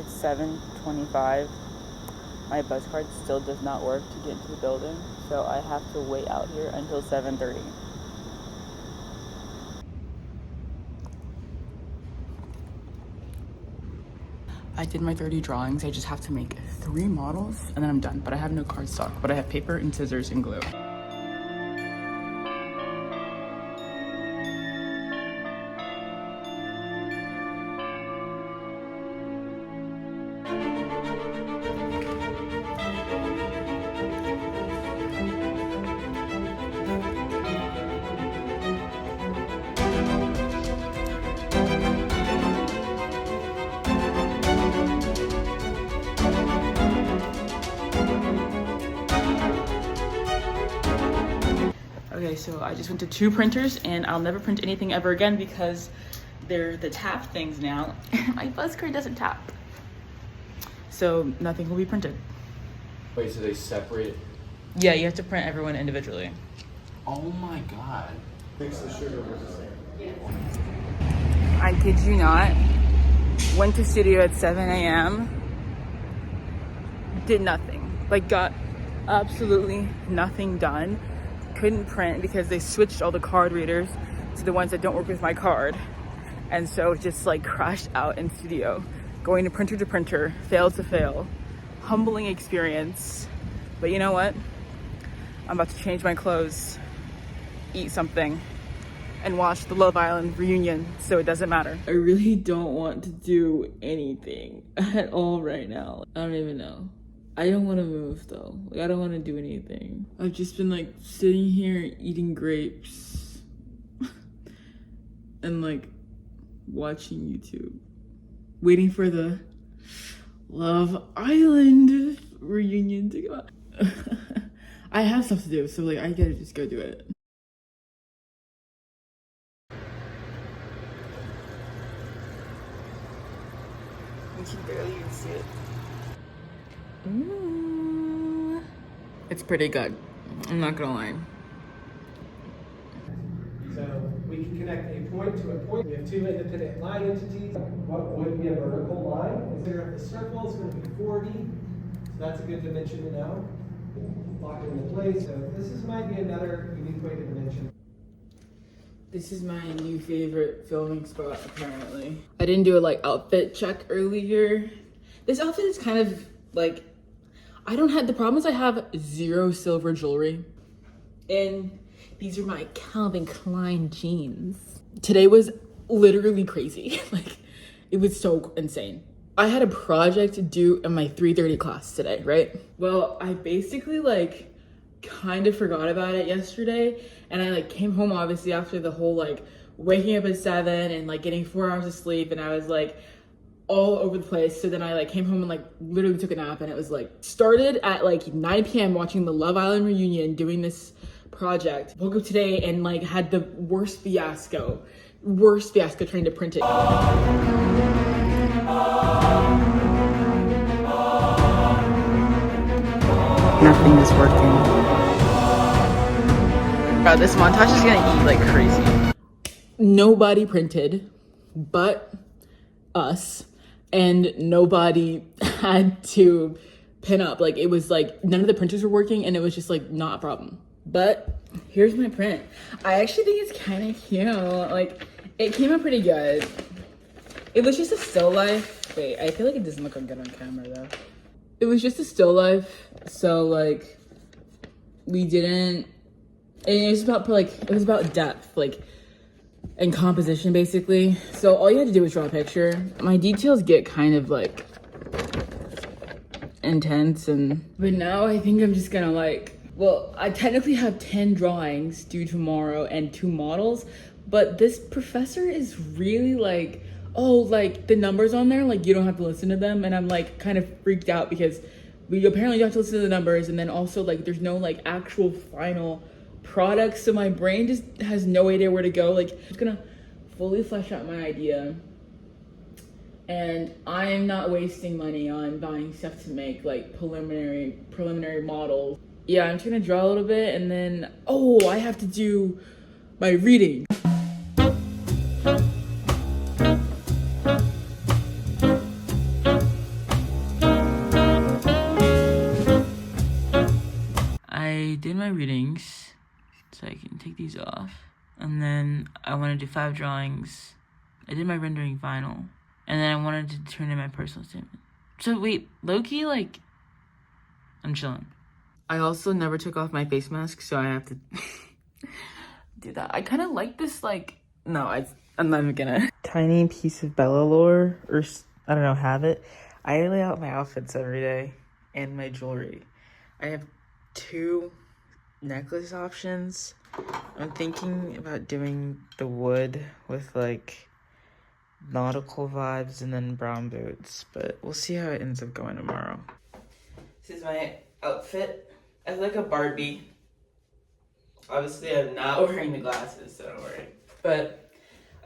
It's 7:25. My bus card still does not work to get into the building, so I have to wait out here until 7:30. I did my 30 drawings. I just have to make 3 models and then I'm done. But I have no cardstock, but I have paper and scissors and glue. Okay, so I just went to 2 printers and I'll never print anything ever again because they're the tap things now. My bus card doesn't tap. So nothing will be printed. Wait, so they separate? Yeah, you have to print everyone individually. Oh my god. Mix the sugar with the same. I kid you not. Went to studio at 7 a.m. Did nothing. Like got absolutely nothing done. Couldn't print because they switched all the card readers to the ones that don't work with my card. And so just like crashed out in studio. Going to printer, fail to fail. Humbling experience. But you know what? I'm about to change my clothes, eat something, and watch the Love Island reunion, so it doesn't matter. I really don't want to do anything at all right now. I don't even know. I don't want to move though. Like, I don't want to do anything. I've just been like sitting here eating grapes and like watching YouTube, waiting for the Love Island reunion to go. I have stuff to do, so like I gotta just go do it. You can barely even see it. Ooh. It's pretty good. I'm not gonna lie. So we can connect a point to a point. We have 2 independent line entities. What would be a vertical line? Is there the circle is going to be 40. So that's a good dimension to know. Lock it into place. So might be another unique way to dimension. This is my new favorite filming spot, apparently. I didn't do a like outfit check earlier. This outfit is kind of like, I don't have, the problem is I have 0 silver jewelry. And these are my Calvin Klein jeans. Today was literally crazy. Like, it was so insane. I had a project due in my 3:30 class today, right? Well, I basically like kind of forgot about it yesterday. And I like came home obviously after the whole like waking up at 7 and like getting 4 hours of sleep. And I was like all over the place. So then I like came home and like literally took a nap, and it was like started at like 9 p.m. watching the Love Island reunion, doing this project. Woke up today and like had the worst fiasco trying to print it. Nothing is working. Bro, this montage is gonna eat like crazy. Nobody printed but us, and nobody had to pin up. Like, it was like none of the printers were working, and it was just like not a problem. But here's my print. I actually think it's kind of cute. Like, it came out pretty good. It was just a still life. Wait, I feel like it doesn't look good on camera though. It was just a still life. So like, we didn't, and it was about like, it was about depth, like, and composition basically. So all you had to do was draw a picture. My details get kind of like intense, but now I think I'm just gonna like, well, I technically have 10 drawings due tomorrow and 2 models, but this professor is really like, oh, like the numbers on there, like you don't have to listen to them. And I'm like kind of freaked out because we apparently don't have to listen to the numbers. And then also like there's no like actual final product. So my brain just has no idea where to go. Like, I'm just gonna fully flesh out my idea. And I'm not wasting money on buying stuff to make like preliminary models. Yeah, I'm just gonna draw a little bit, and then, oh, I have to do my reading. my readings, so I can take these off. And then I want to do 5 drawings. I did my rendering final. And then I wanted to turn in my personal statement. So wait, low-key, like, I'm chilling. I also never took off my face mask, so I have to do that. I kind of like this, like, no, I'm not even gonna. Tiny piece of Bella lore, or I don't know, have it. I lay out my outfits every day and my jewelry. I have 2 necklace options. I'm thinking about doing the wood with like nautical vibes and then brown boots, but we'll see how it ends up going tomorrow. This is my outfit. I look like a Barbie. Obviously, I'm not wearing the glasses, so don't worry. But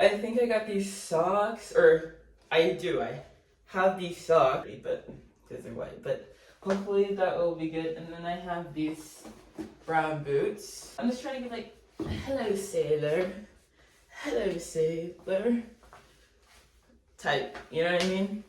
I think I got these socks, or I have these socks, but because they're white. But hopefully that will be good. And then I have these brown boots. I'm just trying to get like, hello sailor type, you know what I mean?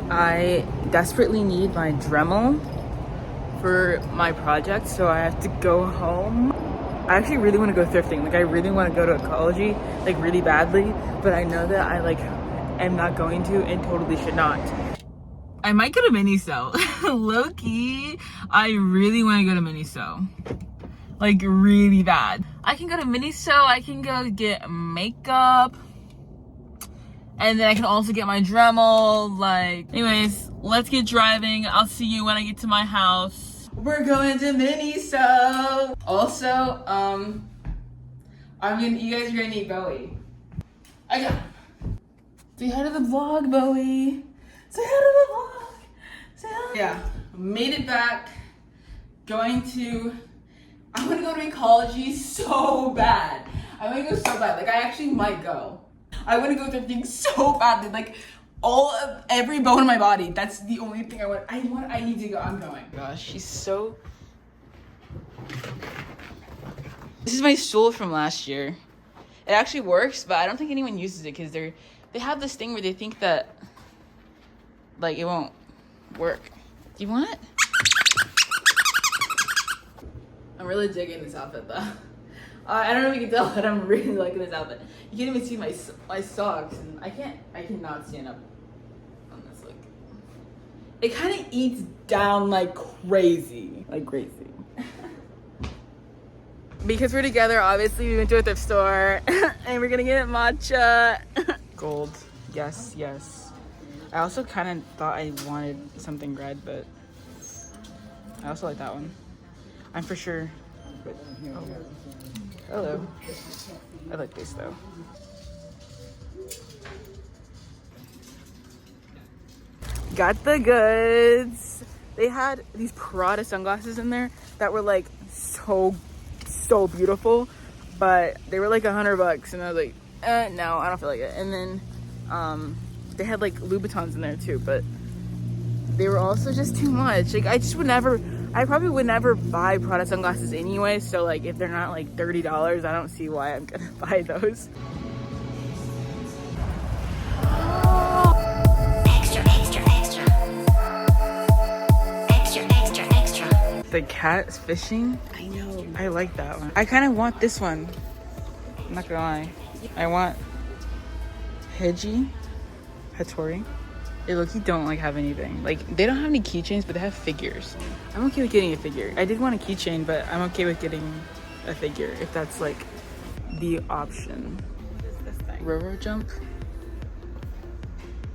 I desperately need my Dremel for my project, so I have to go home. I actually really want to go thrifting. Like, I really want to go to ecology, like, really badly, but I know that I, like, am not going to and totally should not. I might go to Miniso. Low-key, I really want to go to Miniso. Like, really bad. I can go to Miniso, I can go get makeup, and then I can also get my Dremel. Like, anyways, let's get driving. I'll see you when I get to my house. We're going to Miniso. Also, you guys are gonna meet Bowie. I got him. Say hi to the vlog, Bowie. Say hi to the vlog. Say hi. Yeah, made it back. I'm gonna go to ecology so bad. I'm gonna go so bad. Like, I actually might go. I want to go thrifting so badly, like every bone in my body. That's the only thing I want. I need to go. I'm going. Gosh, she's so. This is my stool from last year. It actually works, but I don't think anyone uses it because they have this thing where they think that like it won't work. Do you want it? I'm really digging this outfit though. I don't know if you can tell, but I'm really liking this outfit. You can't even see my socks, and I cannot stand up on this. Like, it kind of eats down like crazy. Because we're together, obviously we went to a thrift store, and we're gonna get matcha. Gold, yes. I also kind of thought I wanted something red, but I also like that one. I'm for sure. Oh. Hello. I like this though. Got the goods. They had these Prada sunglasses in there that were like so beautiful, but they were like $100, and I was like, no, I don't feel like it. And then they had like Louboutins in there too, but they were also just too much. Like, I probably would never buy Prada sunglasses anyway, so like if they're not like $30, I don't see why I'm gonna buy those. The cat's fishing? I know. I like that one. I kind of want this one. I'm not gonna lie. I want Hattori. They look, you don't like have anything. Like, they don't have any keychains, but they have figures. I'm okay with getting a figure. I did want a keychain, but I'm okay with getting a figure if that's like the option. What is this thing? Roro jump.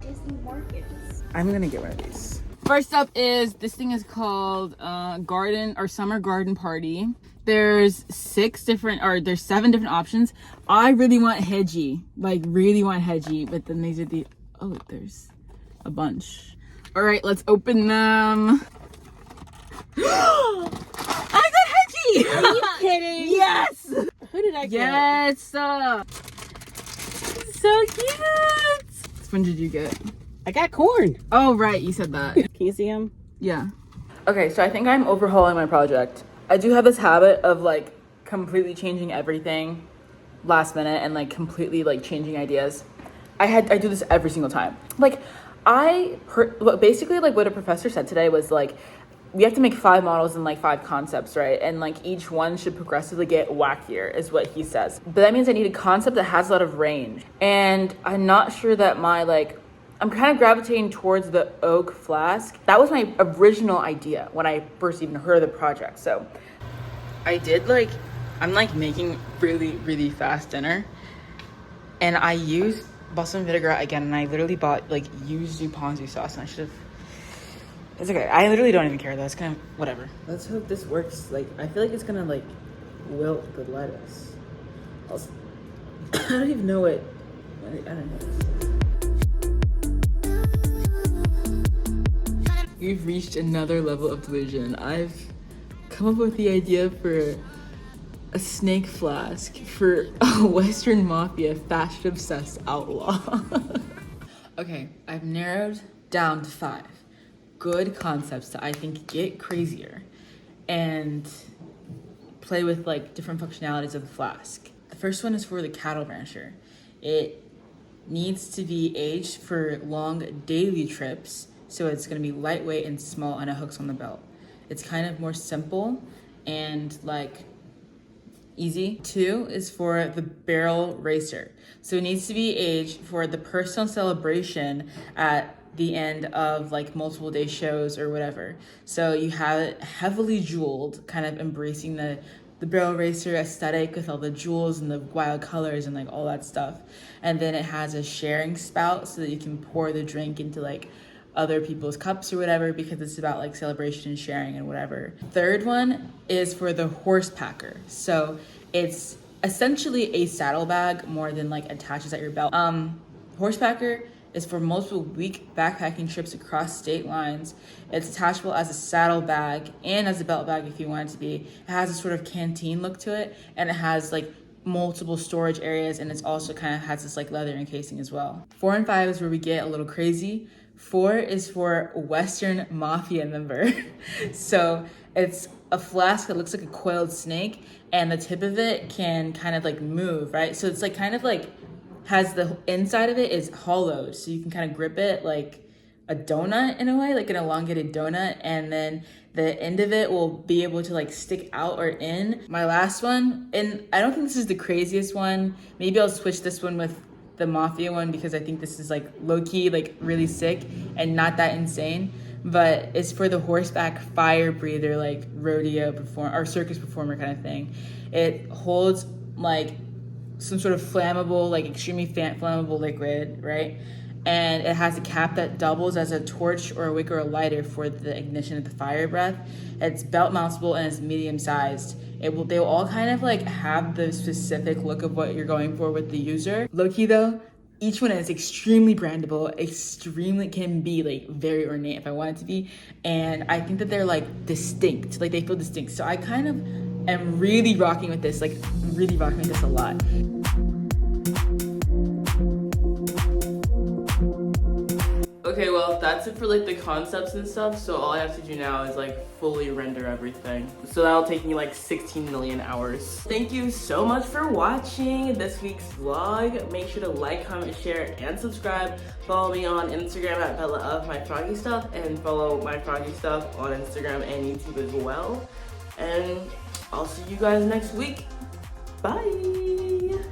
Disney Markets. I'm gonna get one of these. First up is, this thing is called garden or summer garden party. There's 7 different options. I really want hedgy, like really want hedgy, but then these are the, oh, there's a bunch. All right, let's open them. I got hedgy! Are you kidding? Yes! Who did I get? Yes! So cute! Which one did you get? I got corn. Oh, right, you said that. Can you see him? Yeah. Okay, so I think I'm overhauling my project. I do have this habit of like completely changing everything last minute and like completely like changing ideas. I do this every single time. Like basically like what a professor said today was like, we have to make 5 models and like 5 concepts, right? And like each one should progressively get wackier is what he says. But that means I need a concept that has a lot of range. And I'm not sure that I'm kind of gravitating towards the oak flask. That was my original idea when I first even heard of the project. So I'm like making really, really fast dinner. And I used balsamic vinaigrette again. And I literally bought like used ponzu sauce. And I should have, it's okay. I literally don't even care though. It's kind of whatever. Let's hope this works. Like, I feel like it's gonna like wilt the lettuce. I don't even know what, I don't know. We've reached another level of delusion. I've come up with the idea for a snake flask for a Western Mafia fashion-obsessed outlaw. Okay, I've narrowed down to 5 good concepts that I think get crazier and play with like different functionalities of the flask. The first one is for the cattle rancher. It needs to be aged for long daily trips. So it's gonna be lightweight and small and it hooks on the belt. It's kind of more simple and like easy. 2 is for the barrel racer. So it needs to be aged for the personal celebration at the end of like multiple day shows or whatever. So you have it heavily jeweled, kind of embracing the barrel racer aesthetic with all the jewels and the wild colors and like all that stuff. And then it has a sharing spout so that you can pour the drink into like other people's cups or whatever, because it's about like celebration and sharing and whatever. 3rd one is for the horse packer. So it's essentially a saddlebag more than like attaches at your belt. Horse packer is for multiple week backpacking trips across state lines. It's attachable as a saddlebag and as a belt bag if you want it to be. It has a sort of canteen look to it, and it has like multiple storage areas, and it's also kind of has this like leather encasing as well. 4 and 5 is where we get a little crazy. 4 is for Western Mafia member. So it's a flask that looks like a coiled snake, and the tip of it can kind of like move, right? So it's like kind of like has the inside of it is hollowed, so you can kind of grip it like a donut in a way, like an elongated donut, and then the end of it will be able to like stick out or in. My last one, and I don't think this is the craziest one. Maybe I'll switch this one with the Mafia one because I think this is like low-key, like really sick and not that insane. But it's for the horseback fire breather, like rodeo or circus performer kind of thing. It holds like some sort of flammable, like extremely flammable liquid, right? And it has a cap that doubles as a torch or a wick or a lighter for the ignition of the fire breath. It's belt mountable and it's medium sized. They'll all kind of like have the specific look of what you're going for with the user. Low-key though, each one is extremely brandable, can be like very ornate if I want it to be. And I think that they're like distinct, like they feel distinct. So I kind of am really rocking with this, like really rocking with this a lot. Okay, well, that's it for like the concepts and stuff. So all I have to do now is like fully render everything. So that'll take me like 16 million hours. Thank you so much for watching this week's vlog. Make sure to like, comment, share, and subscribe. Follow me on Instagram at bellaofmyfroggystuff, and follow myfroggystuff on Instagram and YouTube as well. And I'll see you guys next week. Bye.